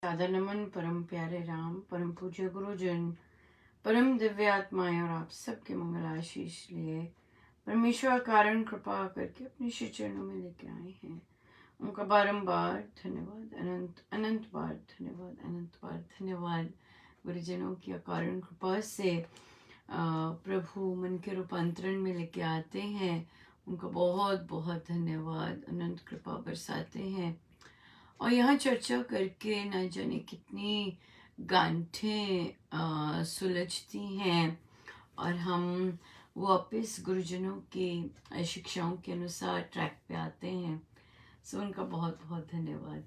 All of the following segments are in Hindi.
सादर नमन परम प्यारे राम, परम पूज्य गुरुजन, परम दिव्य आत्माएं और आप सबके मंगल आशीष लिए परमेश्वर कारण कृपा करके अपने श्री चरणों में लेके आए हैं। उनका बारंबार धन्यवाद, अनंत अनंत बार धन्यवाद, अनंत बार धन्यवाद। गुरुजनों की अकारण कृपा से प्रभु मन के रूपांतरण में लेके आते हैं। उनका बहुत बहुत धन्यवाद, अनंत कृपा बरसाते हैं और यहाँ चर्चा करके न जाने कितनी गांठें सुलझती हैं और हम वापस गुरुजनों की शिक्षाओं के अनुसार ट्रैक पे आते हैं। सो उनका बहुत बहुत धन्यवाद।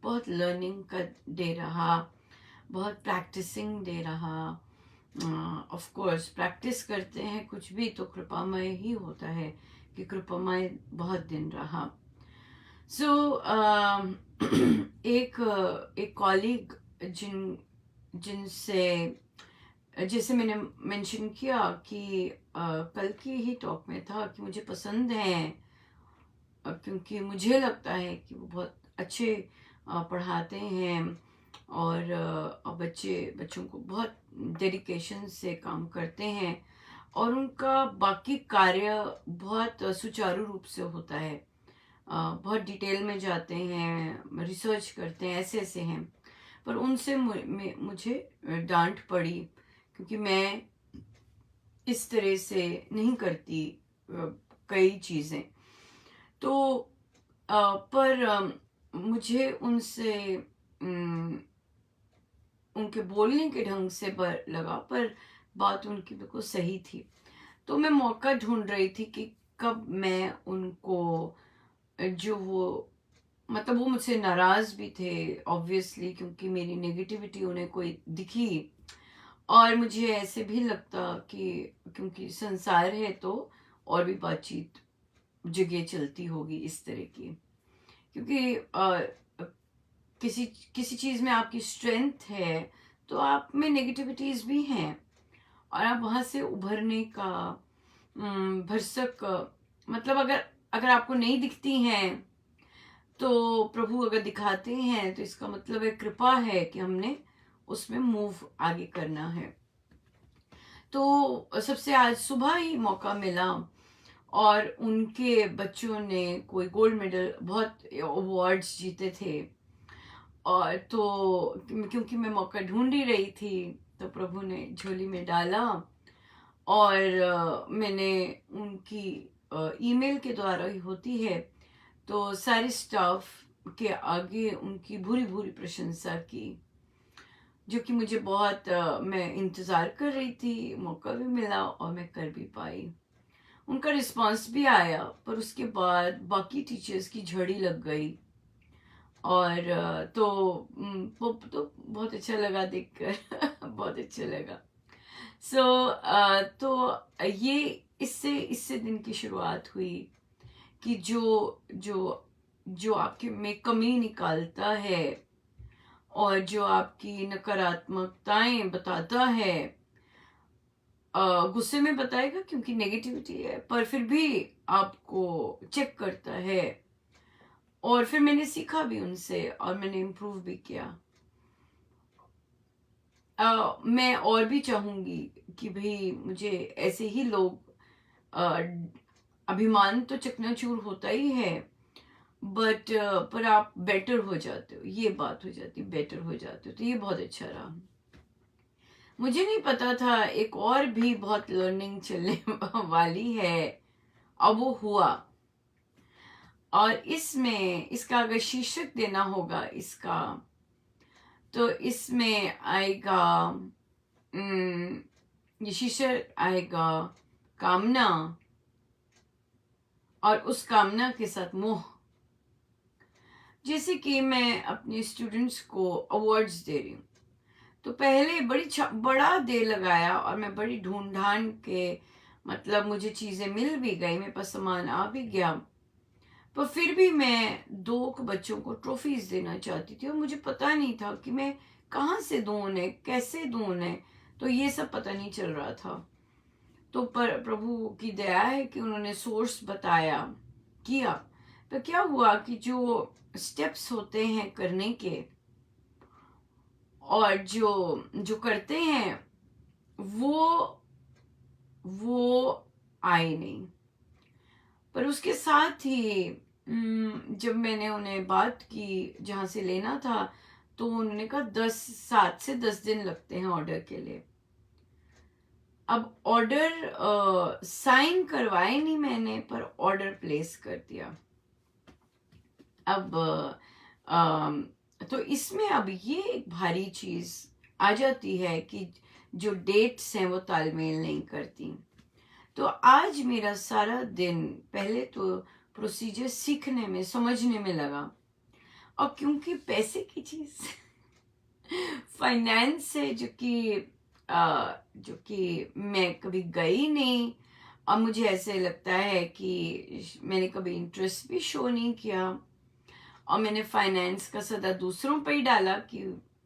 बहुत लर्निंग का डे रहा, बहुत प्रैक्टिसिंग डे रहा। ऑफ कोर्स प्रैक्टिस करते हैं कुछ भी तो कृपामय ही होता है कि कृपामय बहुत दिन रहा। सो एक कॉलीग जिनसे जैसे मैंने मेंशन किया कि कल की ही टॉक में था कि मुझे पसंद है क्योंकि मुझे लगता है कि वो बहुत अच्छे पढ़ाते हैं और बच्चों को बहुत डेडिकेशन से काम करते हैं और उनका बाकी कार्य बहुत सुचारू रूप से होता है। बहुत डिटेल में जाते हैं, रिसर्च करते हैं, ऐसे ऐसे हैं। पर उनसे मुझे डांट पड़ी क्योंकि मैं इस तरह से नहीं करती कई चीज़ें। तो पर मुझे उनसे उनके बोलने के ढंग से लगा, पर बात उनकी बिल्कुल सही थी। तो मैं मौका ढूंढ रही थी कि कब मैं उनको जो वो मतलब वो मुझसे नाराज़ भी थे ऑब्वियसली क्योंकि मेरी नेगेटिविटी उन्हें कोई दिखी और मुझे ऐसे भी लगता कि क्योंकि संसार है तो और भी बातचीत जगह चलती होगी इस तरह की, क्योंकि किसी किसी चीज़ में आपकी स्ट्रेंथ है तो आप में नेगेटिविटीज़ भी हैं और आप वहाँ से उभरने का भरसक मतलब अगर आपको नहीं दिखती हैं तो प्रभु अगर दिखाते हैं तो इसका मतलब है कृपा है कि हमने उसमें मूव आगे करना है। तो सबसे आज सुबह ही मौका मिला और उनके बच्चों ने कोई गोल्ड मेडल बहुत अवार्ड्स जीते थे और तो क्योंकि मैं मौका ढूंढ ही रही थी तो प्रभु ने झोली में डाला और मैंने उनकी ईमेल के द्वारा ही होती है तो सारे स्टाफ के आगे उनकी भूरी भूरी प्रशंसा की, जो कि मुझे बहुत मैं इंतज़ार कर रही थी, मौका भी मिला और मैं कर भी पाई। उनका रिस्पांस भी आया पर उसके बाद बाकी टीचर्स की झड़ी लग गई और तो वो तो बहुत अच्छा लगा देखकर बहुत अच्छा लगा। तो ये इससे दिन की शुरुआत हुई कि जो जो जो आपके में कमी निकालता है और जो आपकी नकारात्मकताएं बताता है, गुस्से में बताएगा क्योंकि नेगेटिविटी है, पर फिर भी आपको चेक करता है। और फिर मैंने सीखा भी उनसे और मैंने इम्प्रूव भी किया। मैं और भी चाहूंगी कि भाई मुझे ऐसे ही लोग अभिमान तो चकनाचूर होता ही है बट पर आप बेटर हो जाते हो, ये बात हो जाती है, बेटर हो जाते हो, तो ये बहुत अच्छा रहा। मुझे नहीं पता था एक और भी बहुत लर्निंग चलने वाली है, अब वो हुआ और इसमें इसका अगर शीर्षक देना होगा इसका तो इसमें आएगा ये शीर्षक आएगा कामना और उस कामना के साथ मोह। जैसे कि मैं अपने स्टूडेंट्स को अवार्ड्स दे रही हूँ तो पहले बड़ा दे लगाया और मैं बड़ी ढूंढ के मतलब मुझे चीज़ें मिल भी गई, मेरे पास सामान आ भी गया, पर फिर भी मैं दो बच्चों को ट्रॉफीज देना चाहती थी और मुझे पता नहीं था कि मैं कहाँ से दूँ उन्हें, कैसे दूँ उन्हें, तो ये सब पता नहीं चल रहा था। तो पर प्रभु की दया है कि उन्होंने सोर्स बताया किया। तो क्या हुआ कि जो स्टेप्स होते हैं करने के, और जो जो करते हैं, वो वो आए नहीं। पर उसके साथ ही जब मैंने उन्हें बात की जहाँ से लेना था, तो उन्होंने कहा 7 से 10 दिन लगते हैं ऑर्डर के लिए। अब ऑर्डर साइन करवाए नहीं मैंने, पर ऑर्डर प्लेस कर दिया। अब तो इसमें अब ये एक भारी चीज आ जाती है कि जो डेट्स हैं वो तालमेल नहीं करती। तो आज मेरा सारा दिन पहले तो प्रोसीजर सीखने में, समझने में लगा, और क्योंकि पैसे की चीज फाइनेंस है, जो कि मैं कभी गई नहीं, और मुझे ऐसे लगता है कि मैंने कभी इंटरेस्ट भी शो नहीं किया, और मैंने फाइनेंस का सदा दूसरों पर ही डाला कि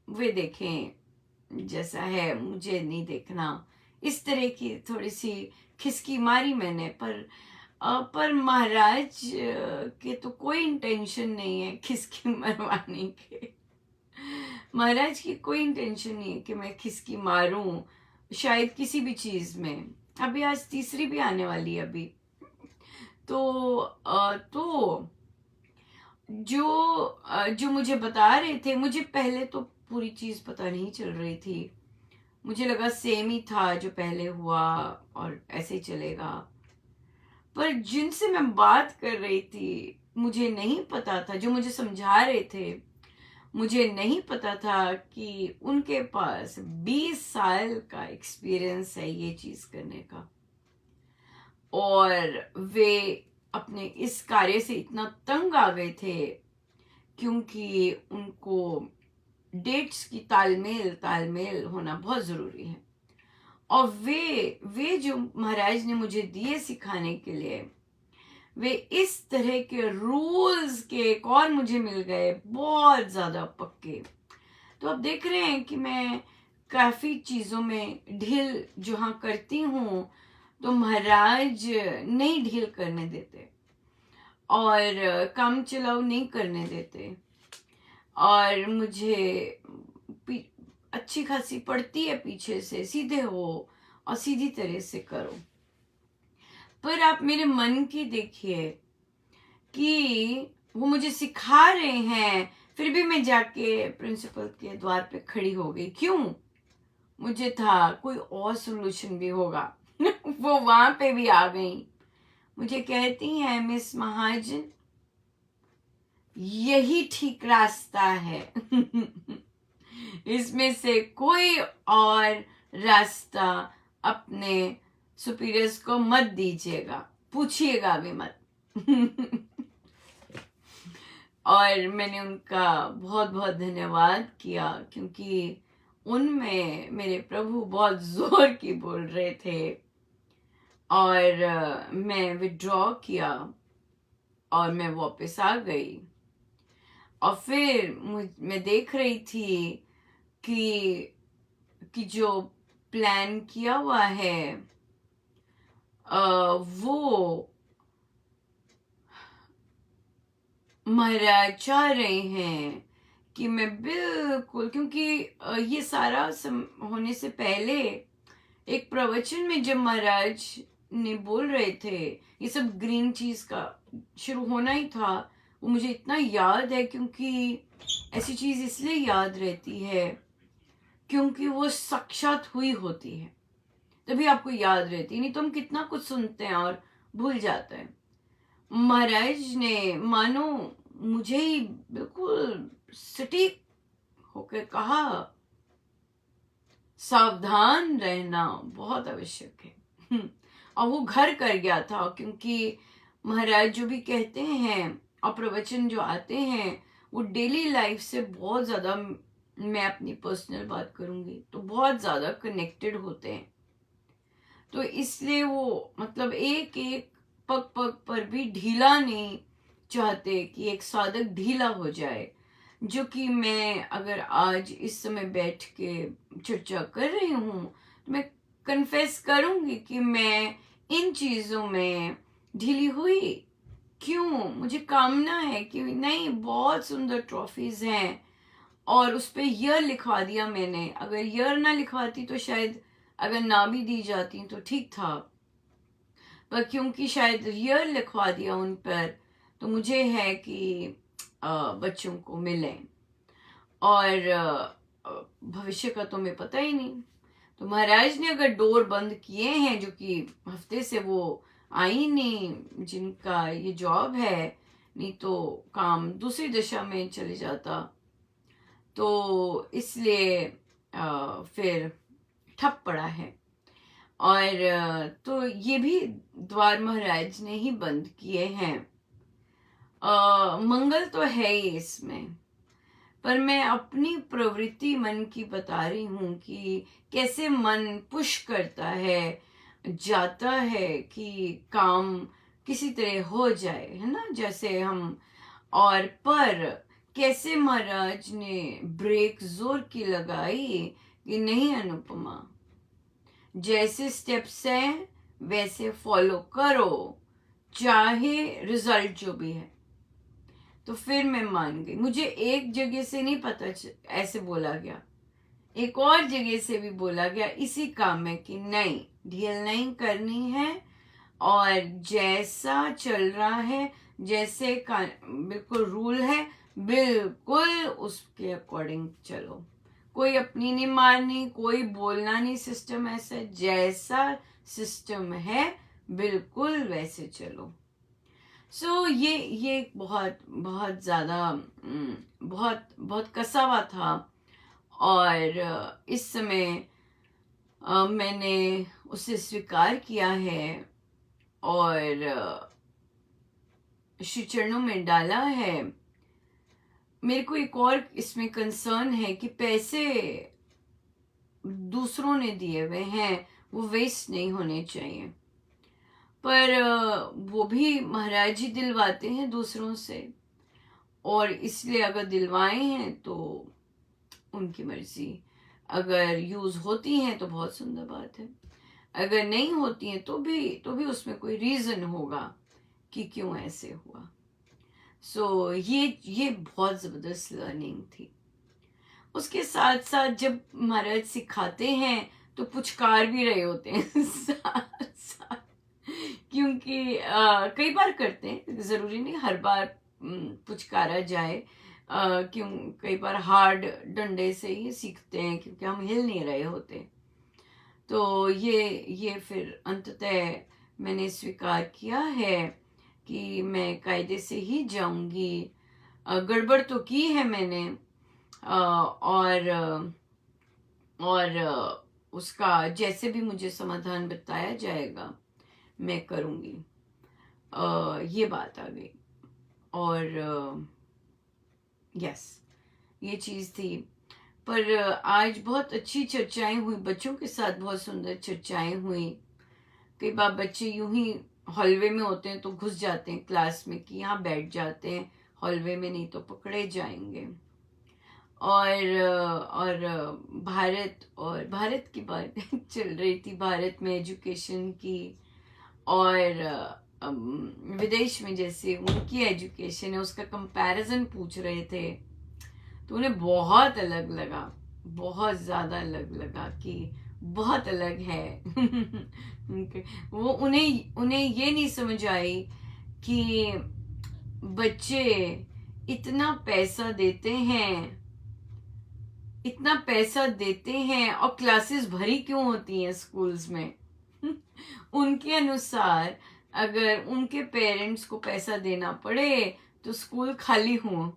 वे देखें जैसा है, मुझे नहीं देखना। इस तरह की थोड़ी सी खिसकी मारी मैंने, पर महाराज के तो कोई इंटेंशन नहीं है खिसकी मरवाने के। महाराज की कोई इंटेंशन नहीं है कि मैं खिसकी मारूं, शायद किसी भी चीज में। अभी आज तीसरी भी आने वाली है अभी। तो जो मुझे बता रहे थे, मुझे पहले तो पूरी चीज पता नहीं चल रही थी। मुझे लगा सेम ही था जो पहले हुआ और ऐसे ही चलेगा। पर जिनसे मैं बात कर रही थी, मुझे नहीं पता था, जो मुझे समझा रहे थे, मुझे नहीं पता था कि उनके पास 20 साल का एक्सपीरियंस है ये चीज करने का। और वे अपने इस कार्य से इतना तंग आ गए थे क्योंकि उनको डेट्स की तालमेल तालमेल होना बहुत जरूरी है। और वे जो महाराज ने मुझे दिए सिखाने के लिए, वे इस तरह के रूल्स के एक और मुझे मिल गए, बहुत ज्यादा पक्के। तो अब देख रहे हैं कि मैं काफी चीजों में ढील जहां करती हूँ, तो महाराज नहीं ढील करने देते, और काम चलाओ नहीं करने देते, और मुझे अच्छी खासी पड़ती है पीछे से, सीधे हो और सीधी तरह से करो। पर आप मेरे मन की देखिए कि वो मुझे सिखा रहे हैं, फिर भी मैं जाके प्रिंसिपल के द्वार पे खड़ी हो गई। क्यों? मुझे था कोई और सोल्यूशन भी होगा। वो वहां पे भी आ गई। मुझे कहती हैं, मिस महाजन, यही ठीक रास्ता है। इसमें से कोई और रास्ता अपने सुपीरियर्स को मत दीजिएगा, पूछिएगा भी मत। और मैंने उनका बहुत बहुत धन्यवाद किया, क्योंकि उनमें मेरे प्रभु बहुत जोर की बोल रहे थे। और मैं विड्रॉ किया और मैं वापस आ गई। और फिर मैं देख रही थी कि जो प्लान किया हुआ है, वो महाराज चाह रहे हैं कि मैं बिल्कुल, क्योंकि ये सारा होने से पहले एक प्रवचन में जब महाराज ने बोल रहे थे, ये सब ग्रीन चीज का शुरू होना ही था, वो मुझे इतना याद है, क्योंकि ऐसी चीज इसलिए याद रहती है क्योंकि वो साक्षात हुई होती है, तभी आपको याद रहती। नहीं तो हम कितना कुछ सुनते हैं और भूल जाते हैं। महाराज ने मानो मुझे ही बिल्कुल सटीक होकर कहा, सावधान रहना बहुत आवश्यक है। और वो घर कर गया था, क्योंकि महाराज जो भी कहते हैं और प्रवचन जो आते हैं, वो डेली लाइफ से बहुत ज्यादा, मैं अपनी पर्सनल बात करूंगी तो बहुत ज्यादा कनेक्टेड होते हैं। तो इसलिए वो मतलब एक एक पग पग पर भी ढीला नहीं चाहते कि एक साधक ढीला हो जाए। जो कि मैं अगर आज इस समय बैठ के चर्चा कर रही हूँ, तो मैं कन्फेस करूंगी कि मैं इन चीजों में ढीली हुई। क्यों, मुझे कामना है कि नहीं, बहुत सुंदर ट्रॉफीज हैं और उस पे ईयर लिखवा दिया मैंने। अगर ईयर ना लिखवाती तो शायद, अगर ना भी दी जाती तो ठीक था, पर क्योंकि शायद ईयर लिखवा दिया उन पर, तो मुझे है कि बच्चों को मिले। और भविष्य का तो मैं पता ही नहीं। तो महाराज ने अगर डोर बंद किए हैं, जो कि हफ्ते से वो आई नहीं, जिनका ये जॉब है, नहीं तो काम दूसरी दिशा में चले जाता, तो इसलिए फिर ठप पड़ा है। और तो ये भी द्वार महाराज ने ही बंद किए हैं। मंगल तो है ही इसमें, पर मैं अपनी प्रवृत्ति मन की बता रही हूँ कि कैसे मन पुश करता है, जाता है कि काम किसी तरह हो जाए, है ना, जैसे हम। और पर कैसे महाराज ने ब्रेक जोर की लगाई कि नहीं अनुपमा, जैसे स्टेप्स हैं वैसे फॉलो करो, चाहे रिजल्ट जो भी है। तो फिर मैं मान गई। मुझे एक जगह से नहीं पता ऐसे बोला गया, एक और जगह से भी बोला गया इसी काम में कि नहीं, ढील नहीं करनी है, और जैसा चल रहा है, जैसे का बिल्कुल रूल है, बिल्कुल उसके अकॉर्डिंग चलो। कोई अपनी नहीं मारनी, कोई बोलना नहीं, सिस्टम ऐसा जैसा सिस्टम है बिल्कुल वैसे चलो। ये बहुत बहुत ज्यादा बहुत बहुत कसा हुआ था। और इस समय मैंने उसे स्वीकार किया है और श्री चरणों में डाला है। मेरे को एक और इसमें कंसर्न है कि पैसे दूसरों ने दिए हुए हैं, वो वेस्ट नहीं होने चाहिए। पर वो भी महाराज ही दिलवाते हैं दूसरों से, और इसलिए अगर दिलवाए हैं तो उनकी मर्जी। अगर यूज होती हैं तो बहुत सुंदर बात है, अगर नहीं होती हैं तो भी उसमें कोई रीजन होगा कि क्यों ऐसे हुआ। ये बहुत जबरदस्त लर्निंग थी। उसके साथ साथ जब महाराज सिखाते हैं तो पुचकार भी रहे होते हैं साथ साथ, क्योंकि कई बार करते हैं, जरूरी नहीं हर बार पुचकारा जाए। क्यों, कई बार हार्ड डंडे से ही सीखते हैं क्योंकि हम हिल नहीं रहे होते। तो ये फिर अंततः मैंने स्वीकार किया है कि मैं कायदे से ही जाऊंगी। गड़बड़ तो की है मैंने, और उसका जैसे भी मुझे समाधान बताया जाएगा मैं करूंगी। ये बात आ गई। और यस, ये चीज थी। पर आज बहुत अच्छी चर्चाएं हुई, बच्चों के साथ बहुत सुंदर चर्चाएं हुई। कई बार बच्चे यूं ही हॉलवे में होते हैं तो घुस जाते हैं क्लास में कि यहाँ बैठ जाते हैं, हॉलवे में नहीं तो पकड़े जाएंगे। और भारत की बात चल रही थी, भारत में एजुकेशन की, और विदेश में जैसे उनकी एजुकेशन है उसका कंपैरिजन पूछ रहे थे। तो उन्हें बहुत अलग लगा, बहुत ज्यादा अलग लगा कि बहुत अलग है। वो उन्हें ये नहीं समझ आई कि बच्चे इतना पैसा देते हैं, इतना पैसा देते हैं और क्लासेस भरी क्यों होती हैं स्कूल्स में। उनके अनुसार अगर उनके पेरेंट्स को पैसा देना पड़े तो स्कूल खाली हो।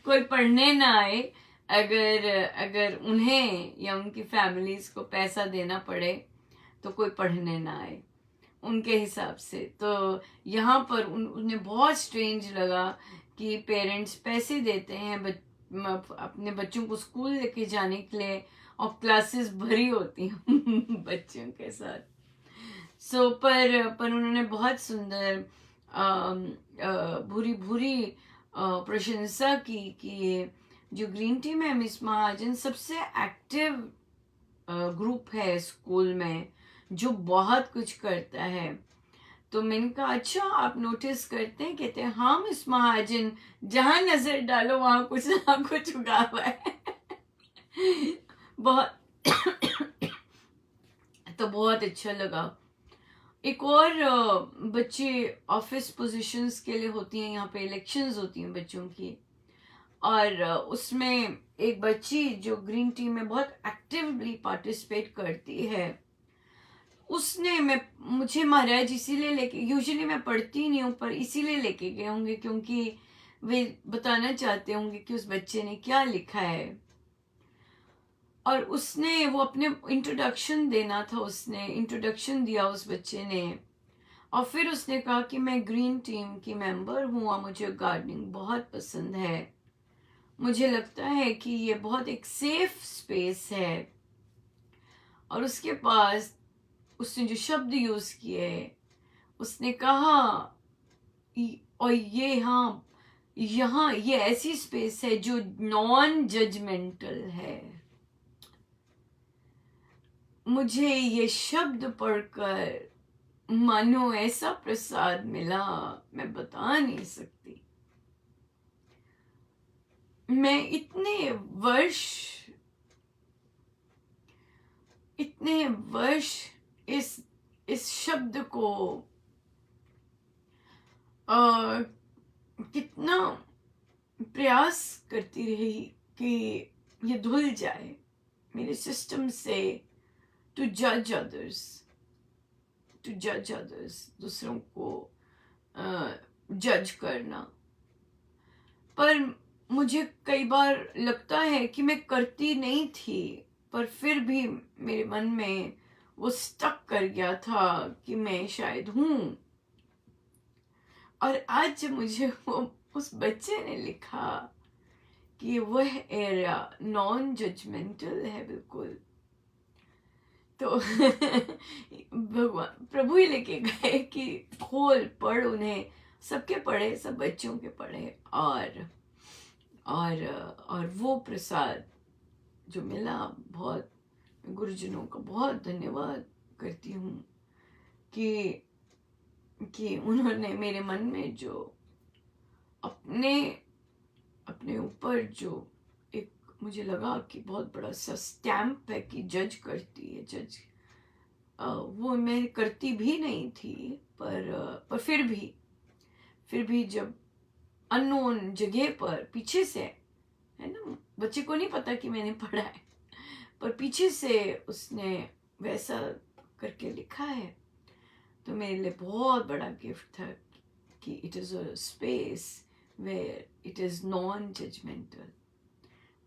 कोई पढ़ने ना आए, अगर अगर उन्हें या उनकी फैमिलीज को पैसा देना पड़े तो कोई पढ़ने ना आए उनके हिसाब से। तो यहाँ पर उन्हें बहुत स्ट्रेंज लगा कि पेरेंट्स पैसे देते हैं अपने बच्चों को स्कूल लेके जाने के लिए और क्लासेस भरी होती हैं बच्चों के साथ। पर उन्होंने बहुत सुंदर भूरी भूरी प्रशंसा की कि जो ग्रीन टीम है मिस महाजन सबसे एक्टिव ग्रुप है स्कूल में, जो बहुत कुछ करता है। तो मैंने कहा अच्छा आप नोटिस करते हैं? कहते हैं हाँ मिस महाजन, जहां नजर डालो वहां कुछ ना कुछ उगा हुआ है। बहुत तो बहुत अच्छा लगा। एक और बच्चे ऑफिस पोजीशंस के लिए होती हैं, यहाँ पे इलेक्शंस होती हैं बच्चों की, और उसमें एक बच्ची जो ग्रीन टीम में बहुत एक्टिवली पार्टिसिपेट करती है, उसने मैं मुझे महाराज इसीलिए लेके, यूजुअली मैं पढ़ती नहीं हूँ पर इसीलिए लेके गए होंगे क्योंकि वे बताना चाहते होंगे कि उस बच्चे ने क्या लिखा है। और उसने वो अपने इंट्रोडक्शन देना था, उसने इंट्रोडक्शन दिया उस बच्चे ने, और फिर उसने कहा कि मैं ग्रीन टीम की मेंबर हूँ और मुझे गार्डनिंग बहुत पसंद है। मुझे लगता है कि ये बहुत एक सेफ स्पेस है। और उसके पास उसने जो शब्द यूज किए, उसने कहा और ये हाँ, यहाँ ये ऐसी स्पेस है जो नॉन जजमेंटल है। मुझे ये शब्द पढ़कर मानो ऐसा प्रसाद मिला, मैं बता नहीं सकती। मैं इतने वर्ष इस शब्द को आ, कितना प्रयास करती रही कि ये धुल जाए मेरे सिस्टम से, टू जज अदर्स, दूसरों को जज करना। पर मुझे कई बार लगता है कि मैं करती नहीं थी, पर फिर भी मेरे मन में वो स्टक कर गया था कि मैं शायद हूं। और आज जब मुझे वो उस बच्चे ने लिखा कि वह एरिया नॉन जजमेंटल है बिल्कुल, तो भगवान प्रभु ही लेके गए कि खोल पढ़ उन्हें, सबके पढ़े, सब बच्चों के पढ़े, और वो प्रसाद जो मिला, बहुत गुरुजनों का बहुत धन्यवाद करती हूँ कि उन्होंने मेरे मन में जो अपने अपने ऊपर जो एक, मुझे लगा कि बहुत बड़ा सा स्टैम्प है कि जज करती है, जज वो मैं करती भी नहीं थी, पर फिर भी जब अननोन जगह पर पीछे से, है ना, बच्चे को नहीं पता कि मैंने पढ़ा है, पर पीछे से उसने वैसा करके लिखा है, तो मेरे लिए बहुत बड़ा गिफ्ट था कि it is a space where it is non judgemental.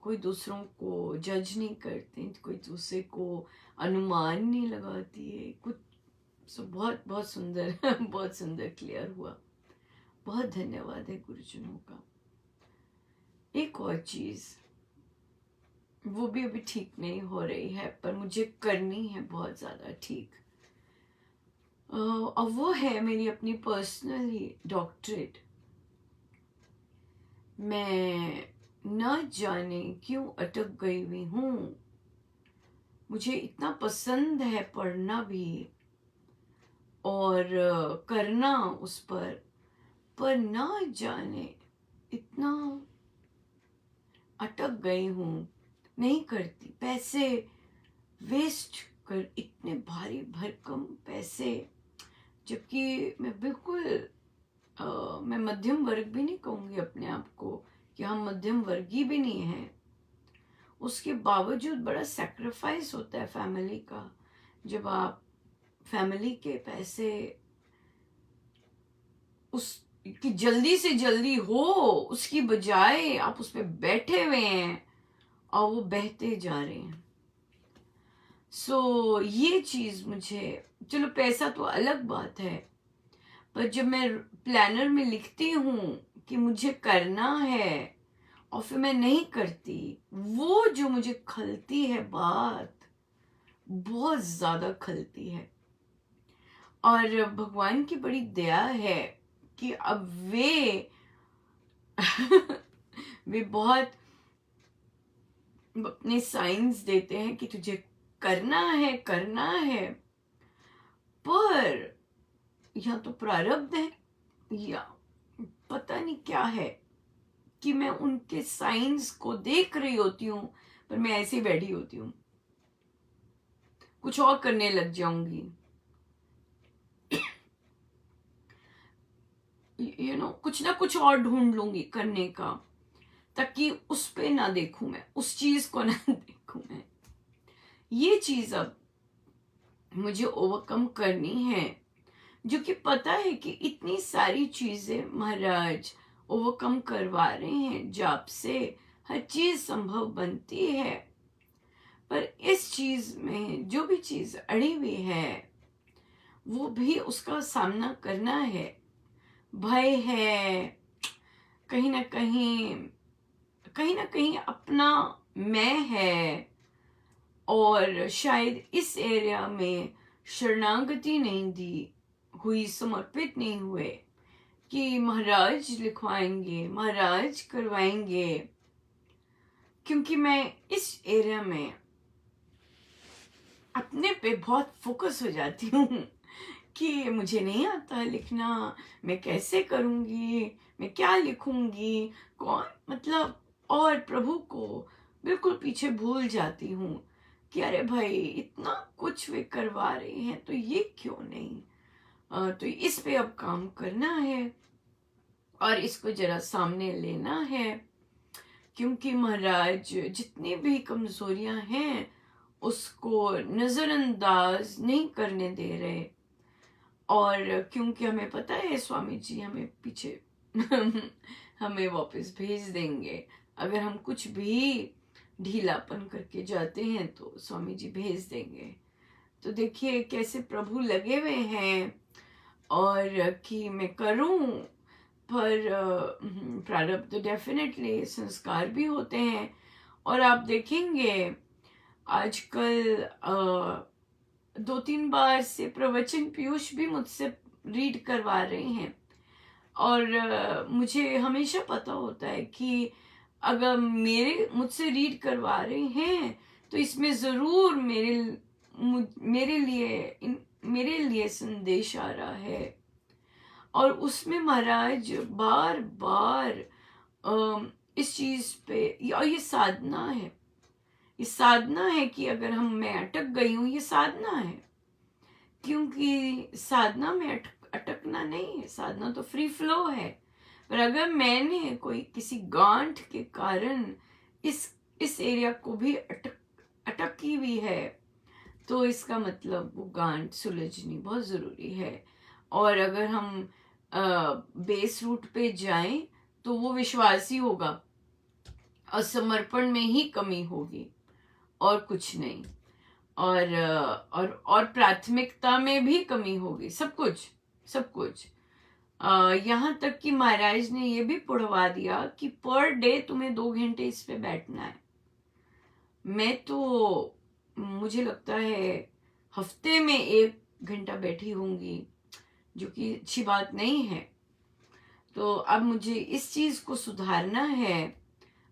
कोई दूसरों को जज नहीं करते, कोई दूसरे को अनुमान नहीं लगाती है कुछ। सो बहुत बहुत सुंदर बहुत सुंदर क्लियर हुआ। बहुत धन्यवाद है गुरुजनों का। एक और चीज, वो भी अभी ठीक नहीं हो रही है पर मुझे करनी है बहुत ज्यादा ठीक, और वो है मेरी अपनी पर्सनल ही डॉक्टरेट। मैं न जाने क्यों अटक गई हुई हूँ। मुझे इतना पसंद है पढ़ना भी और करना उस पर ना जाने इतना अटक गई हूँ, नहीं करती। पैसे वेस्ट कर, इतने भारी भरकम पैसे, जबकि मैं बिल्कुल मैं मध्यम वर्ग भी नहीं कहूँगी अपने आप को कि हम मध्यम वर्गीय भी नहीं है। उसके बावजूद बड़ा सेक्रीफाइस होता है फैमिली का। जब आप फैमिली के पैसे उस कि जल्दी से जल्दी हो, उसकी बजाय आप उस पर बैठे हुए हैं और वो बहते जा रहे हैं। सो ये चीज मुझे, चलो पैसा तो अलग बात है, पर जब मैं प्लानर में लिखती हूँ कि मुझे करना है और फिर मैं नहीं करती, वो जो मुझे खलती है बात, बहुत ज्यादा खलती है। और भगवान की बड़ी दया है कि अब वे बहुत अपने साइंस देते हैं कि तुझे करना है, करना है। पर या तो प्रारब्ध है या पता नहीं क्या है कि मैं उनके साइंस को देख रही होती हूँ पर मैं ऐसे ही बैठी होती हूँ, कुछ और करने लग जाऊंगी। कुछ ना कुछ और ढूंढ लूंगी करने का, ताकि उस पे ना देखूं, मैं उस चीज को ना देखूं। मैं ये चीज अब मुझे ओवरकम करनी है, जो कि पता है कि इतनी सारी चीजें महाराज ओवरकम करवा रहे हैं जाप से, हर चीज संभव बनती है। पर इस चीज में जो भी चीज अड़ी हुई है वो भी उसका सामना करना है। भय है, कहीं ना कहीं, कहीं ना कहीं अपना मैं है, और शायद इस एरिया में शरणागति नहीं दी हुई, समर्पित नहीं हुए कि महाराज लिखवाएंगे, महाराज करवाएंगे। क्योंकि मैं इस एरिया में अपने पे बहुत फोकस हो जाती हूँ कि मुझे नहीं आता लिखना, मैं कैसे करूँगी, मैं क्या लिखूँगी, कौन, मतलब, और प्रभु को बिल्कुल पीछे भूल जाती हूँ कि अरे भाई इतना कुछ वे करवा रहे हैं तो ये क्यों नहीं। तो इस पे अब काम करना है और इसको जरा सामने लेना है, क्योंकि महाराज जितनी भी कमजोरियां हैं उसको नजरअंदाज नहीं करने दे रहे। और क्योंकि हमें पता है स्वामी जी हमें पीछे हमें वापस भेज देंगे, अगर हम कुछ भी ढीलापन करके जाते हैं तो स्वामी जी भेज देंगे। तो देखिए कैसे प्रभु लगे हुए हैं और कि मैं करूं, पर प्रारब्ध तो डेफिनेटली संस्कार भी होते हैं। और आप देखेंगे आजकल 2-3 बार से प्रवचन पीयूष भी मुझसे रीड करवा रहे हैं, और मुझे हमेशा पता होता है कि अगर मुझसे रीड करवा रहे हैं तो इसमें जरूर मेरे लिए संदेश आ रहा है। और उसमें महाराज बार बार इस चीज पे, और ये साधना है, ये साधना है कि अगर मैं अटक गई हूं, ये साधना है। क्योंकि साधना में अटकना नहीं है, साधना तो फ्री फ्लो है। पर अगर मैंने कोई किसी गांठ के कारण इस एरिया को भी अटकी हुई है, तो इसका मतलब वो गांठ सुलझनी बहुत जरूरी है। और अगर हम बेस रूट पे जाएं तो वो विश्वासी होगा और समर्पण में ही कमी होगी और कुछ नहीं। और प्राथमिकता में भी कमी होगी, सब कुछ, सब कुछ। यहाँ तक कि महाराज ने ये भी पढ़वा दिया कि पर डे तुम्हें 2 घंटे इस पे बैठना है। मैं तो, मुझे लगता है हफ्ते में 1 घंटा बैठी होंगी, जो कि अच्छी बात नहीं है। तो अब मुझे इस चीज को सुधारना है,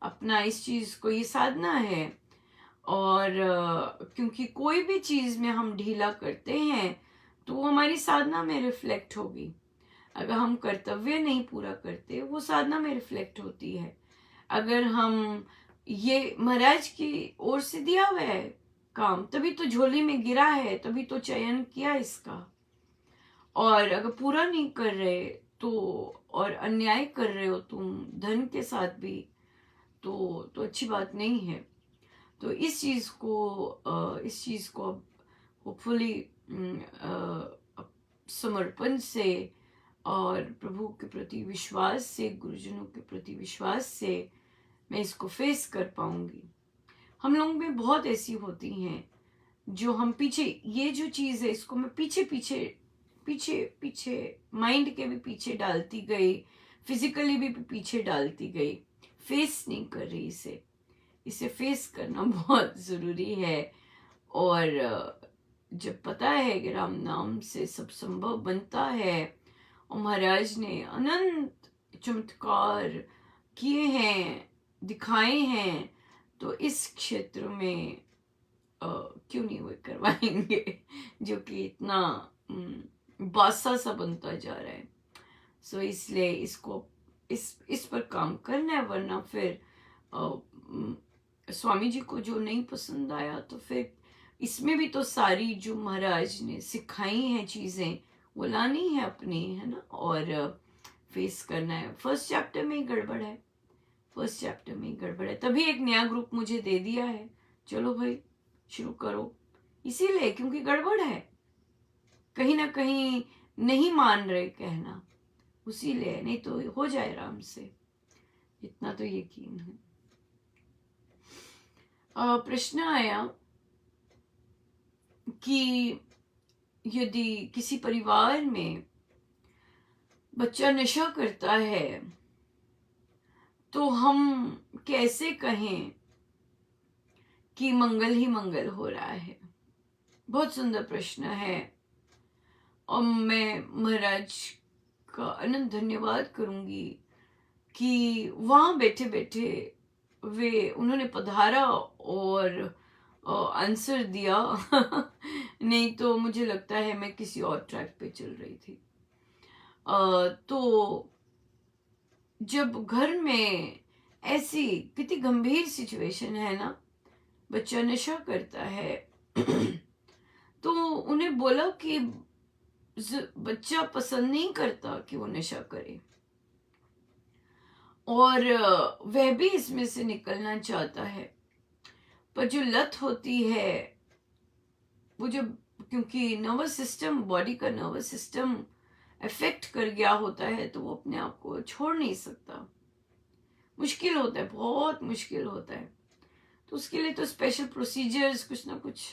अपना इस चीज को ये साधना है। और क्योंकि कोई भी चीज में हम ढीला करते हैं तो वो हमारी साधना में रिफ्लेक्ट होगी। अगर हम कर्तव्य नहीं पूरा करते वो साधना में रिफ्लेक्ट होती है। अगर हम, ये महाराज की ओर से दिया हुआ है काम, तभी तो झोली में गिरा है, तभी तो चयन किया इसका। और अगर पूरा नहीं कर रहे तो, और अन्याय कर रहे हो तुम धन के साथ भी, तो अच्छी बात नहीं है। तो इस चीज को अब होपफुली समर्पण से और प्रभु के प्रति विश्वास से, गुरुजनों के प्रति विश्वास से मैं इसको फेस कर पाऊंगी। हम लोग में बहुत ऐसी होती हैं जो हम पीछे, ये जो चीज है इसको मैं पीछे पीछे पीछे पीछे माइंड के भी पीछे डालती गई, फिजिकली भी पीछे डालती गई, फेस नहीं कर रही इसे फेस करना बहुत जरूरी है। और जब पता है कि राम नाम से सब संभव बनता है, और महाराज ने अनंत चमत्कार किए हैं, दिखाए हैं, तो इस क्षेत्र में क्यों नहीं वो करवाएंगे जो कि इतना बासा सा बनता जा रहा है। सो इसलिए इसको इस पर काम करना है, वरना फिर स्वामी जी को जो नहीं पसंद आया तो फिर इसमें भी तो सारी जो महाराज ने सिखाई हैं चीजें वो लानी है अपनी, है ना, और फेस करना है। फर्स्ट चैप्टर में ही गड़बड़ है, फर्स्ट चैप्टर में ही गड़बड़ है, तभी एक नया ग्रुप मुझे दे दिया है, चलो भाई शुरू करो, इसीलिए क्योंकि गड़बड़ है, कहीं ना कहीं नहीं मान रहे कहना, उसीलिए, नहीं तो हो जाए आराम से, इतना तो यकीन है। प्रश्न आया कि यदि किसी परिवार में बच्चा नशा करता है तो हम कैसे कहें कि मंगल ही मंगल हो रहा है। बहुत सुंदर प्रश्न है और मैं महाराज का अनंत धन्यवाद करूंगी कि वहां बैठे बैठे उन्होंने पधारा और आंसर दिया नहीं तो मुझे लगता है मैं किसी और ट्रैक पे चल रही थी। तो जब घर में ऐसी कितनी गंभीर सिचुएशन है ना, बच्चा नशा करता है तो उन्हें बोला कि बच्चा पसंद नहीं करता कि वो नशा करे और वह भी इसमें से निकलना चाहता है, पर जो लत होती है वो जब, क्योंकि नर्वस सिस्टम, बॉडी का नर्वस सिस्टम अफेक्ट कर गया होता है तो वो अपने आप को छोड़ नहीं सकता, मुश्किल होता है, बहुत मुश्किल होता है। तो उसके लिए तो स्पेशल प्रोसीजर्स कुछ ना कुछ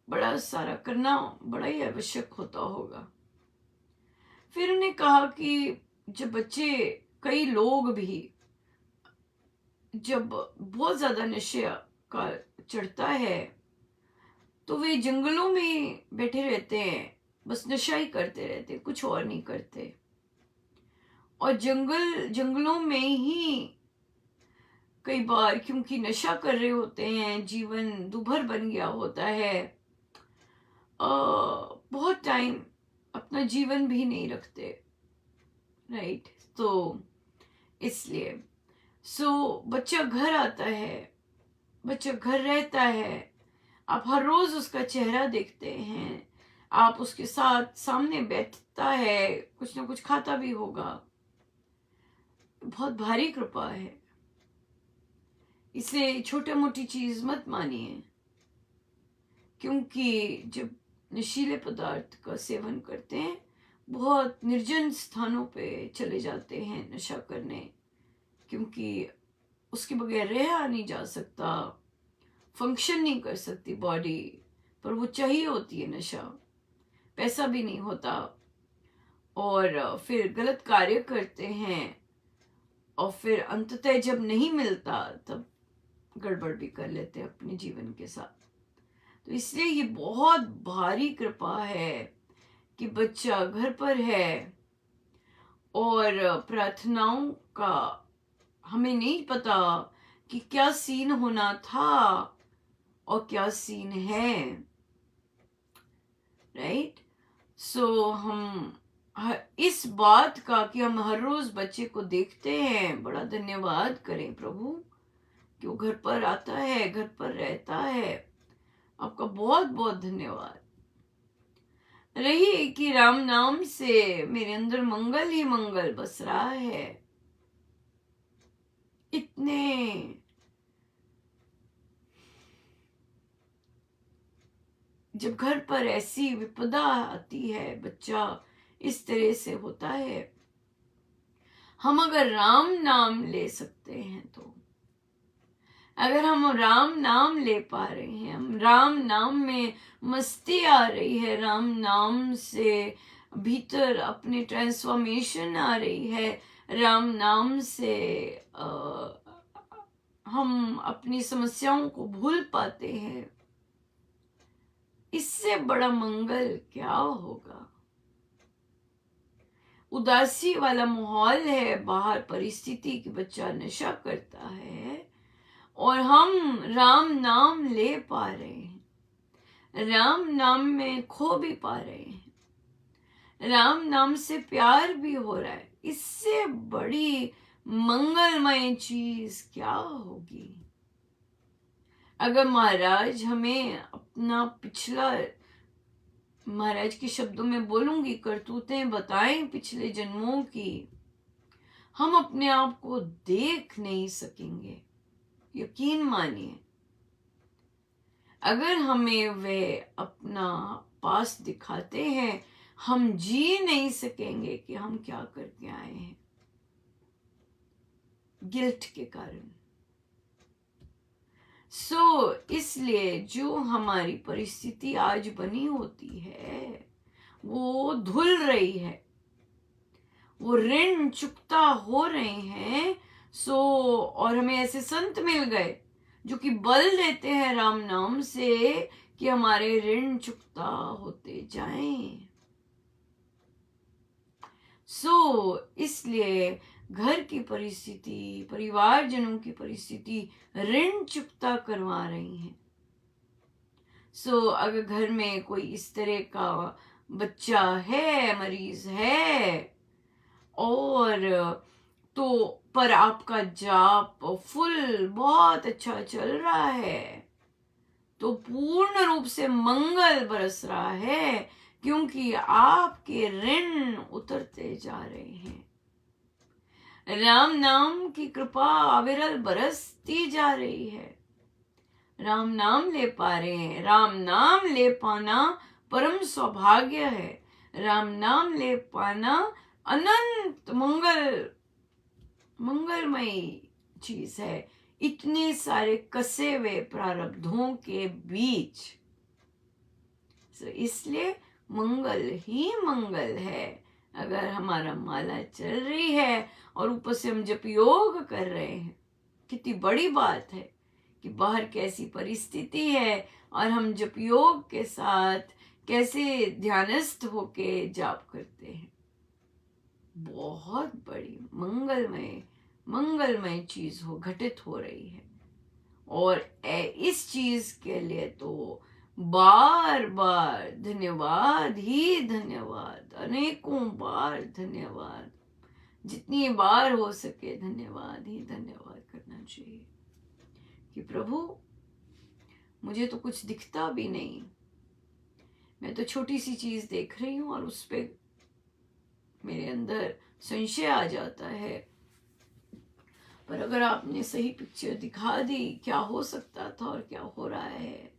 बड़ा सारा करना बड़ा ही आवश्यक होता होगा। फिर उन्हें कहा कि जब बच्चे, कई लोग भी जब बहुत ज्यादा नशे का चढ़ता है तो वे जंगलों में बैठे रहते हैं, बस नशा ही करते रहते, कुछ और नहीं करते, और जंगलों में ही कई बार क्योंकि नशा कर रहे होते हैं, जीवन दुभर बन गया होता है, बहुत टाइम अपना जीवन भी नहीं रखते, राइट। तो इसलिए बच्चा घर आता है, बच्चा घर रहता है, आप हर रोज उसका चेहरा देखते हैं, आप उसके साथ सामने बैठता है, कुछ ना कुछ खाता भी होगा, बहुत भारी कृपा है, इसे छोटी मोटी चीज मत मानिए, क्योंकि जब नशीले पदार्थ का सेवन करते हैं बहुत निर्जन स्थानों पे चले जाते हैं नशा करने, क्योंकि उसके बगैर रहा नहीं जा सकता, फंक्शन नहीं कर सकती बॉडी, पर वो चाहिए होती है नशा, पैसा भी नहीं होता, और फिर गलत कार्य करते हैं और फिर अंततः जब नहीं मिलता तब गड़बड़ भी कर लेते हैं अपने जीवन के साथ। तो इसलिए ये बहुत भारी कृपा है कि बच्चा घर पर है और प्रार्थनाओं का हमें नहीं पता कि क्या सीन होना था और क्या सीन है, राइट। हम इस बात का कि हम हर रोज बच्चे को देखते हैं, बड़ा धन्यवाद करें प्रभु कि वो घर पर आता है, घर पर रहता है, आपका बहुत बहुत धन्यवाद रही कि राम नाम से मेरे अंदर मंगल ही मंगल बस रहा है। इतने जब घर पर ऐसी विपदा आती है, बच्चा इस तरह से होता है, हम अगर राम नाम ले सकते हैं तो, अगर हम राम नाम ले पा रहे हैं, हम राम नाम में मस्ती आ रही है, राम नाम से भीतर अपनी ट्रांसफॉर्मेशन आ रही है, राम नाम से हम अपनी समस्याओं को भूल पाते हैं, इससे बड़ा मंगल क्या होगा। उदासी वाला माहौल है बाहर, परिस्थिति कि बच्चा नशा करता है और हम राम नाम ले पा रहे हैं, राम नाम में खो भी पा रहे हैं, राम नाम से प्यार भी हो रहा है। इससे बड़ी मंगलमय चीज क्या होगी? अगर महाराज हमें अपना पिछला, महाराज के शब्दों में बोलूंगी, करतूतें बताएं पिछले जन्मों की, हम अपने आप को देख नहीं सकेंगे। यकीन मानिए, अगर हमें वे अपना पास दिखाते हैं, हम जी नहीं सकेंगे कि हम क्या करके आए हैं, गिल्ट के कारण। इसलिए जो हमारी परिस्थिति आज बनी होती है, वो धुल रही है, वो ऋण चुकता हो रहे हैं। और हमें ऐसे संत मिल गए जो कि बल देते हैं राम नाम से कि हमारे ऋण चुकता होते जाएं। इसलिए घर की परिस्थिति, परिवारजनों की परिस्थिति ऋण चुकता करवा रही है। अगर घर में कोई इस तरह का बच्चा है, मरीज है, और तो पर आपका जाप फुल बहुत अच्छा चल रहा है, तो पूर्ण रूप से मंगल बरस रहा है, क्योंकि आपके ऋण उतरते जा रहे हैं। राम नाम की कृपा अविरल बरसती जा रही है। राम नाम ले पा रहे हैं। राम नाम ले पाना परम सौभाग्य है। राम नाम ले पाना अनंत मंगलमयी चीज है, इतने सारे कसे हुए प्रारब्धों के बीच। इसलिए मंगल ही मंगल है। अगर हमारा माला चल रही है और ऊपर से हम जप योग कर रहे हैं, कितनी बड़ी बात है कि बाहर कैसी परिस्थिति है और हम जप योग के साथ कैसे ध्यानस्थ होके जाप करते हैं। बहुत बड़ी मंगलमय चीज घटित हो रही है। और इस चीज के लिए तो बार बार धन्यवाद ही धन्यवाद, अनेकों बार धन्यवाद, जितनी बार हो सके धन्यवाद ही धन्यवाद करना चाहिए कि प्रभु मुझे तो कुछ दिखता भी नहीं, मैं तो छोटी सी चीज देख रही हूं और उस पे मेरे अंदर संशय आ जाता है, पर अगर आपने सही पिक्चर दिखा दी क्या हो सकता था और क्या हो रहा है,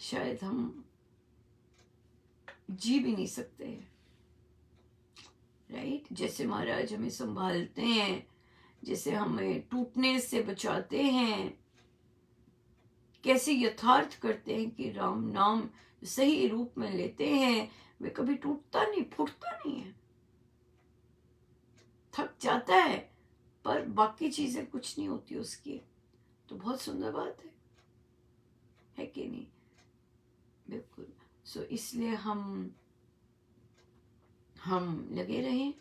शायद हम जी भी नहीं सकते। राइट? जैसे महाराज हमें संभालते हैं, जैसे हमें टूटने से बचाते हैं, कैसे यथार्थ करते हैं कि राम नाम सही रूप में लेते हैं, वे कभी टूटता नहीं, फूटता नहीं है, थक जाता है पर बाकी चीजें कुछ नहीं होती उसकी। तो बहुत सुंदर बात है कि नहीं? बिल्कुल। इसलिए हम लगे रहें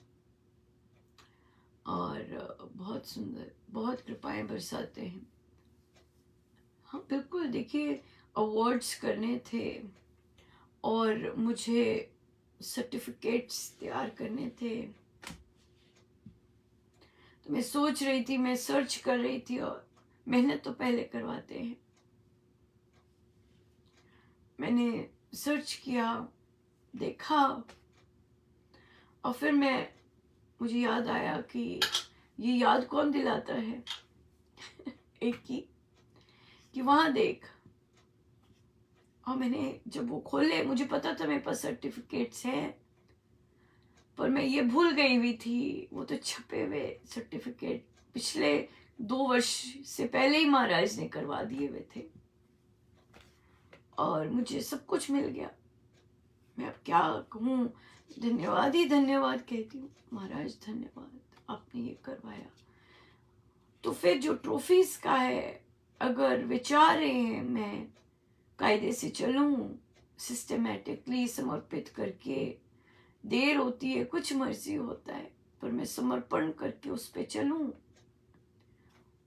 और बहुत सुंदर, बहुत कृपाएं बरसाते हैं। हाँ बिल्कुल, देखिए अवार्ड्स करने थे और मुझे सर्टिफिकेट्स तैयार करने थे, तो मैं सोच रही थी, मैं सर्च कर रही थी, और मेहनत तो पहले करवाते हैं। मैंने सर्च किया, देखा, और फिर मुझे याद आया कि ये याद कौन दिलाता है एक की, कि वहां देख। और मैंने जब वो खोले, मुझे पता था मेरे पास सर्टिफिकेट्स हैं, पर मैं ये भूल गई हुई थी, वो तो छपे हुए सर्टिफिकेट पिछले 2 वर्ष से पहले ही महाराज ने करवा दिए हुए थे, और मुझे सब कुछ मिल गया। मैं अब क्या कहूँ, धन्यवाद ही धन्यवाद कहती हूँ। महाराज धन्यवाद, आपने ये करवाया। तो फिर जो ट्रॉफीज का है, अगर विचार रहे हैं मैं कायदे से चलूं, सिस्टमैटिकली समर्पित करके, देर होती है, कुछ मर्जी होता है, पर मैं समर्पण करके उस पे चलूं,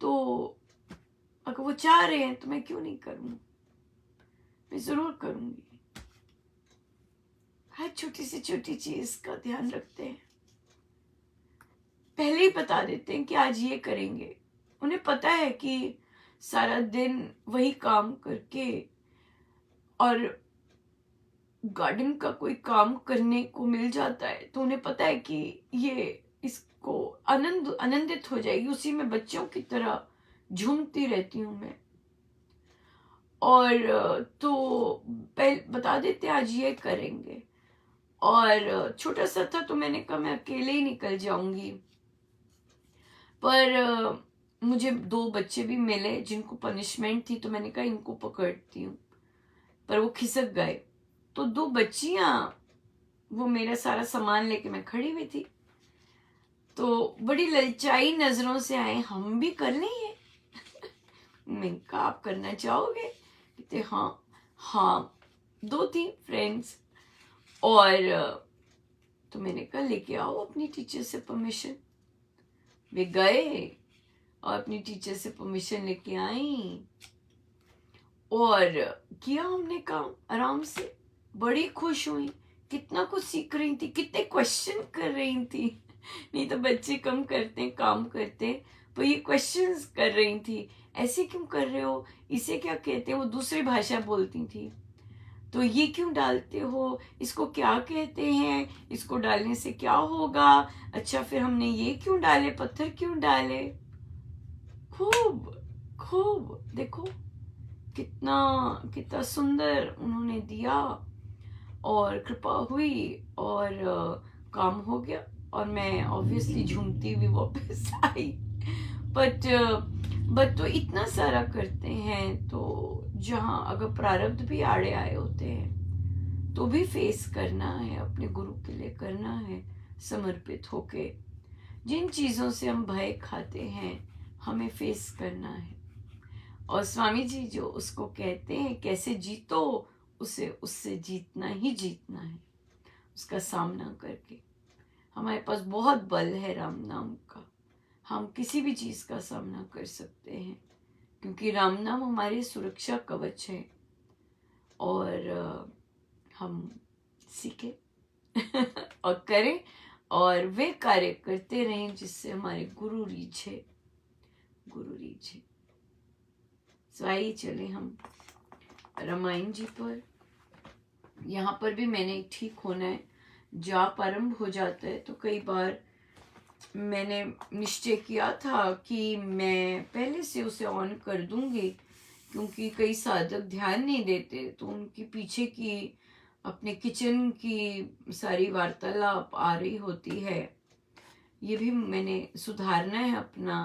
तो अगर वो चाह रहे हैं तो मैं क्यों नहीं करूं, मैं जरूर करूंगी। हर छोटी से छोटी चीज का ध्यान रखते हैं, पहले ही बता देते हैं कि आज ये करेंगे। उन्हें पता है कि सारा दिन वही काम करके और गार्डन का कोई काम करने को मिल जाता है तो उन्हें पता है कि ये इसको आनंदित हो जाएगी, उसी में बच्चों की तरह झूमती रहती हूँ मैं। और तो पहले बता देते आज ये करेंगे। और छोटा सा था तो मैंने कहा मैं अकेले ही निकल जाऊंगी, पर मुझे 2 बच्चे भी मिले जिनको पनिशमेंट थी, तो मैंने कहा इनको पकड़ती हूँ, पर वो खिसक गए। तो 2 बच्चियां, वो मेरा सारा सामान लेके मैं खड़ी हुई थी, तो बड़ी ललचाई नजरों से आए, हम भी कर लें ये? मैंने कहा आप करना चाहोगे? कहते हाँ हाँ। 2 थी फ्रेंड्स। और तो मैंने कहा लेके आओ अपनी टीचर से परमिशन। वे गए और अपनी टीचर से परमिशन लेके आई और किया हमने काम आराम से। बड़ी खुश हुई, कितना कुछ सीख रही थी, कितने क्वेश्चन कर रही थी। नहीं तो बच्चे कम करते हैं, काम करते, पर ये क्वेश्चंस कर रही थी, ऐसे क्यों कर रहे हो, इसे क्या कहते हैं, वो दूसरी भाषा बोलती थी, तो ये क्यों डालते हो, इसको क्या कहते हैं, इसको डालने से क्या होगा, अच्छा फिर हमने ये क्यों डाले, पत्थर क्यों डाले। खूब खूब देखो कितना कितना सुंदर उन्होंने दिया और कृपा हुई और काम हो गया और मैं ऑब्वियसली झूमती हुई वापस आई। बट तो इतना सारा करते हैं, तो जहाँ अगर प्रारब्ध भी आड़े आए होते हैं तो भी फेस करना है, अपने गुरु के लिए करना है, समर्पित होके। जिन चीज़ों से हम भय खाते हैं हमें फेस करना है। और स्वामी जी जो उसको कहते हैं कैसे जीतो, उसे उससे जीतना ही जीतना है, उसका सामना करके। हमारे पास बहुत बल है राम नाम का, हम किसी भी चीज़ का सामना कर सकते हैं, क्योंकि राम नाम हमारी सुरक्षा कवच है। और हम सीखें और करें और वे कार्य करते रहें जिससे हमारे गुरु रीझे। सो आइए चले हम रामायण जी पर। यहाँ पर भी मैंने ठीक होना है, जाप आरंभ हो जाता है तो कई बार मैंने निश्चय किया था कि मैं पहले से उसे ऑन कर दूंगी, क्योंकि कई साधक ध्यान नहीं देते तो उनकी पीछे की अपने किचन की सारी वार्तालाप आ रही होती है। ये भी मैंने सुधारना है अपना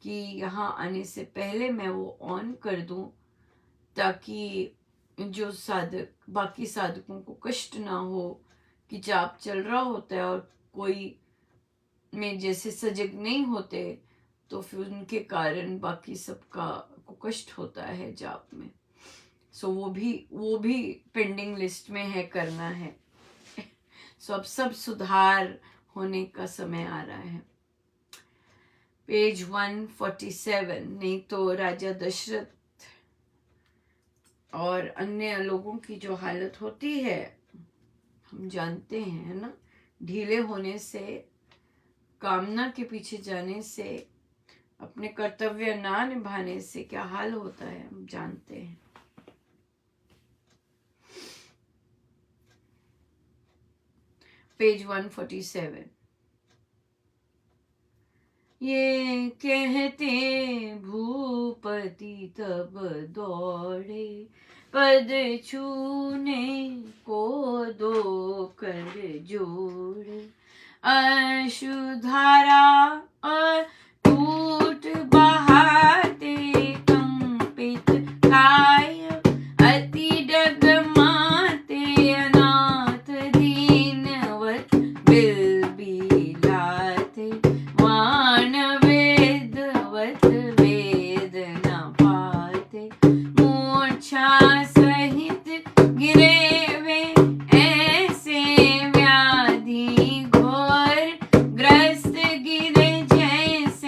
कि यहाँ आने से पहले मैं वो ऑन कर दूं, ताकि जो साधक, बाकी साधकों को कष्ट ना हो कि जाप चल रहा होता है और कोई में जैसे सजग नहीं होते तो फिर उनके कारण बाकी सबका को कष्ट होता है जाप में। सो वो भी पेंडिंग लिस्ट में है, करना है। सो अब सब सुधार होने का समय आ रहा है। पेज 147। नहीं तो राजा दशरथ और अन्य लोगों की जो हालत होती है हम जानते हैं, है ना। ढीले होने से, कामना के पीछे जाने से, अपने कर्तव्य ना निभाने से क्या हाल होता है हम जानते हैं। पेज 147। ये कहते भूपति तब दौड़े, पद छूने को 2 कर जोड़े, अश्रुधारा टूट बहाते, कंपित काय अति डगमाते, अनाथ दीनवत बिलबिलाते, वाण वेदवत वेद न पाते, मूर्छा सहित गिरे वे ऐसे, व्याधि घोर ग्रस्त गिरे जैसे,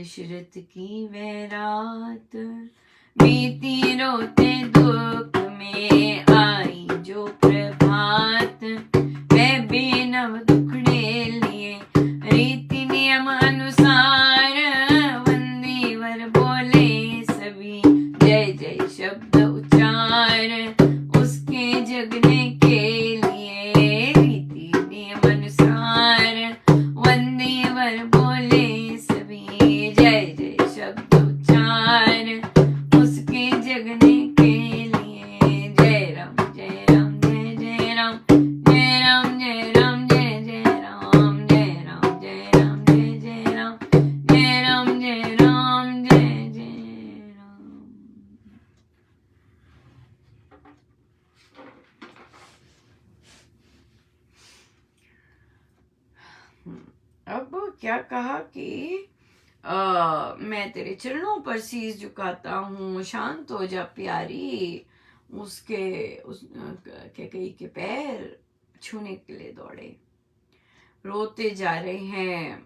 दशरथ की वह रात, बीती रोते दुख में आई जो प्रभात, वह बेनव दुखड़े लिए रीति नियम अनुसार, वंदे वर बोले सभी जय जय शब्द उच्चार, उसके जगने के लिए रीति नियम अनुसार, वंदे वर बोले सभी जय जय शब्द उच्चार, उसके जगने के लिए जय राम जय राम जय जय राम, जय राम जय राम जय जय राम, जय राम जय राम जय जय राम, जय राम जय राम जय जय राम। अब क्या कहा कि मैं तेरे चरणों पर शीश झुकाता हूँ, शांत हो जा प्यारी। उसके कैकेयी के पैर छूने के लिए दौड़े, रोते जा रहे हैं।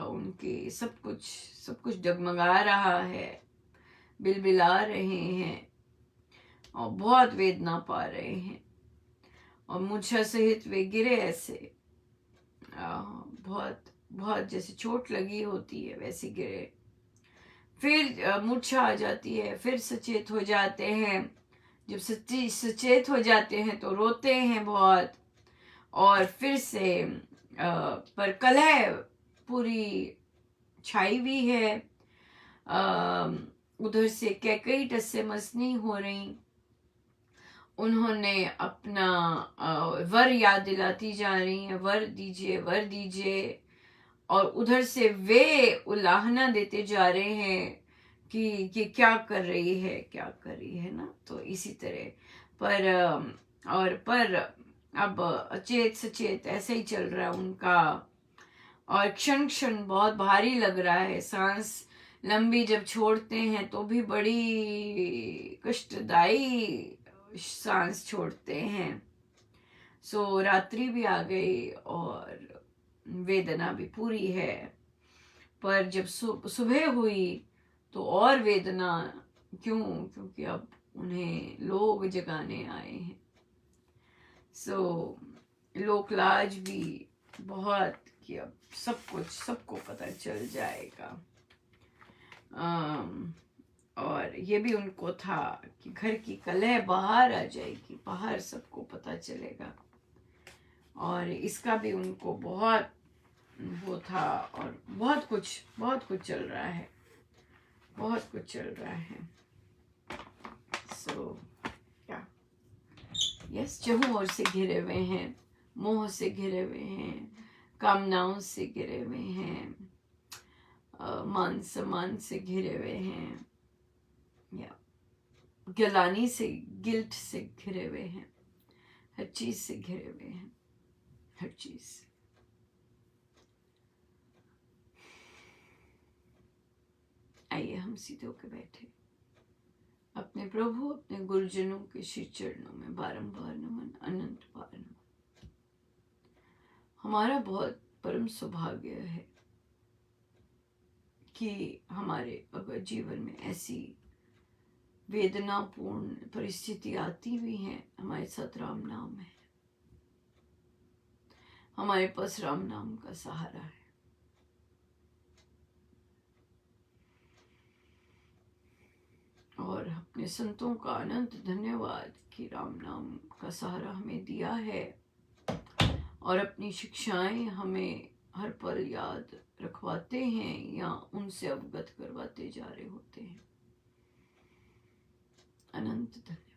उनके सब कुछ डगमगा रहा है, बिलबिला रहे हैं और बहुत वेदना पा रहे हैं। और मूर्छा सहित वे गिरे ऐसे, बहुत बहुत जैसे चोट लगी होती है वैसे गिरे। फिर मूर्छा आ जाती है, फिर सचेत हो जाते हैं। जब सचेत हो जाते हैं तो रोते हैं बहुत। और फिर से पर कलह पूरी छाई हुई है। उधर से कैकेयी टस से मस नहीं हो रही। उन्होंने अपना वर याद दिलाती जा रही हैं, वर दीजिए वर दीजिए। और उधर से वे उलाहना देते जा रहे हैं कि क्या कर रही है, क्या कर रही है ना। तो इसी तरह पर अब अचेत सचेत ऐसे ही चल रहा है उनका। और क्षण क्षण बहुत भारी लग रहा है। सांस लंबी जब छोड़ते हैं तो भी बड़ी कष्टदायी सांस छोड़ते हैं। सो रात्रि भी आ गई और वेदना भी पूरी है। पर जब सुबह हुई तो और वेदना। क्यों? क्योंकि अब उन्हें लोग जगाने आए हैं। सो लोकलाज भी बहुत कि अब सबको पता चल जाएगा। और ये भी उनको था कि घर की कलह बाहर आ जाएगी, बाहर सबको पता चलेगा। और इसका भी उनको बहुत वो था। और बहुत कुछ चल रहा है, बहुत कुछ चल रहा है। सो क्या यस, चहुं ओर से घिरे हुए हैं, मोह से घिरे हुए हैं, कामनाओं से घिरे हुए हैं, मान सम्मान से घिरे हुए हैं, या गिलानी से, गिल्ट से घिरे हुए हैं, हर चीज से घिरे हुए हैं, हर चीज। आइए हम सीधे होकर बैठे, अपने प्रभु अपने गुरुजनों के श्री चरणों में बारंबार नमन, अनंत बार नमन। हमारा बहुत परम सौभाग्य है कि हमारे अगर जीवन में ऐसी वेदनापूर्ण परिस्थिति आती भी है, हमारे साथ राम नाम है, हमारे पास राम नाम का सहारा है। और अपने संतों का अनंत धन्यवाद कि राम नाम का सहारा हमें दिया है और अपनी शिक्षाएं हमें हर पल याद रखवाते हैं या उनसे अवगत करवाते जा रहे होते हैं। अनंत धन्यवाद।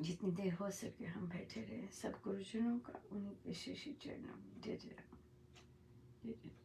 जितनी देर हो सके हम बैठे रहे, सब गुरुजनों का उन्हीं के शिष्य चरणों में। जय जय राम, जय जय।